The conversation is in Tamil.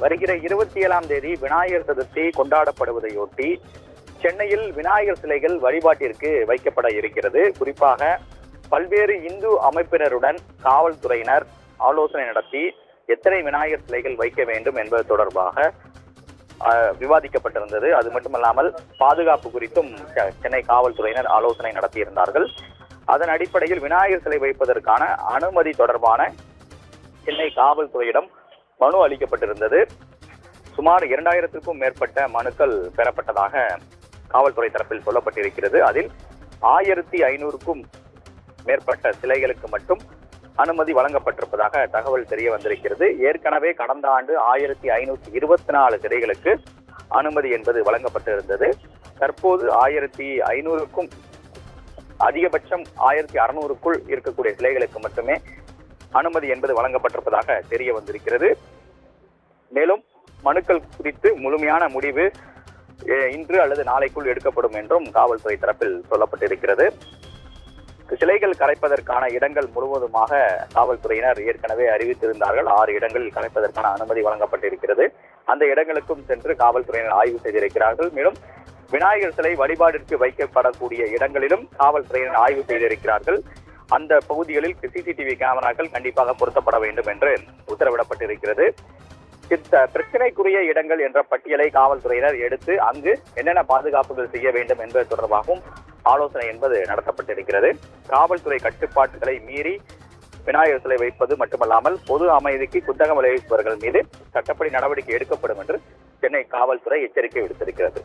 வருகிற 27ஆம் தேதி விநாயகர் சதுர்த்தி கொண்டாடப்படுவதையொட்டி சென்னையில் விநாயகர் சிலைகள் வழிபாட்டிற்கு வைக்கப்பட இருக்கிறது. குறிப்பாக பல்வேறு இந்து அமைப்பினருடன் காவல்துறையினர் ஆலோசனை நடத்தி எத்தனை விநாயகர் சிலைகள் வைக்க வேண்டும் என்பது தொடர்பாக விவாதிக்கப்பட்டிருந்தது. அது மட்டுமல்லாமல் பாதுகாப்பு குறித்தும் சென்னை காவல்துறையினர் ஆலோசனை நடத்தியிருந்தார்கள். அதன் அடிப்படையில் விநாயகர் சிலை வைப்பதற்கான அனுமதி தொடர்பான சென்னை காவல்துறையிடம் மனு அளிக்கப்பட்டிருந்தது. சுமார் 2000க்கும் மேற்பட்ட மனுக்கள் பெறப்பட்டதாக காவல்துறை தரப்பில் சொல்லப்பட்டிருக்கிறது. அதில் 1500க்கும் மேற்பட்ட சிலைகளுக்கு மட்டும் அனுமதி வழங்கப்பட்டிருப்பதாக தகவல் தெரிய வந்திருக்கிறது. ஏற்கனவே கடந்த ஆண்டு 1524 சிலைகளுக்கு அனுமதி என்பது வழங்கப்பட்டிருந்தது. தற்போது 1500க்கும் அதிகபட்சம் 1600க்குள் இருக்கக்கூடிய சிலைகளுக்கு மட்டுமே அனுமதி என்பது வழங்கப்பட்டிருப்பதாக தெரிய வந்திருக்கிறது. மேலும் மனுக்கள் குறித்து முழுமையான முடிவு இன்று அல்லது நாளைக்குள் எடுக்கப்படும் என்றும் காவல்துறை தரப்பில் சொல்லப்பட்டிருக்கிறது. சிலைகள் கரைப்பதற்கான இடங்கள் முழுவதுமாக காவல்துறையினர் ஏற்கனவே அறிவித்திருந்தார்கள். 6 இடங்களில் கரைப்பதற்கான அனுமதி வழங்கப்பட்டிருக்கிறது. அந்த இடங்களுக்கும் சென்று காவல்துறையினர் ஆய்வு செய்திருக்கிறார்கள். மேலும் விநாயகர் சிலை வழிபாட்டிற்கு வைக்கப்படக்கூடிய இடங்களிலும் காவல்துறையினர் ஆய்வு செய்திருக்கிறார்கள். அந்த பகுதிகளில் சிசிடிவி கேமராக்கள் கண்டிப்பாக பொருத்தப்பட வேண்டும் என்று உத்தரவிடப்பட்டிருக்கிறது. பிரச்சனைக்குரிய இடங்கள் என்ற பட்டியலை காவல்துறையினர் எடுத்து அங்கு என்னென்ன பாதுகாப்புகள் செய்ய வேண்டும் என்பது தொடர்பாகவும் ஆலோசனை என்பது நடத்தப்பட்டிருக்கிறது. காவல்துறை கட்டுப்பாட்டுகளை மீறி விநாயகர் சிலை வைப்பது மட்டுமல்லாமல் பொது அமைதிக்கு குத்தகம் விளைவிப்பவர்கள் மீது சட்டப்படி நடவடிக்கை எடுக்கப்படும் என்று சென்னை காவல்துறை எச்சரிக்கை விடுத்திருக்கிறது.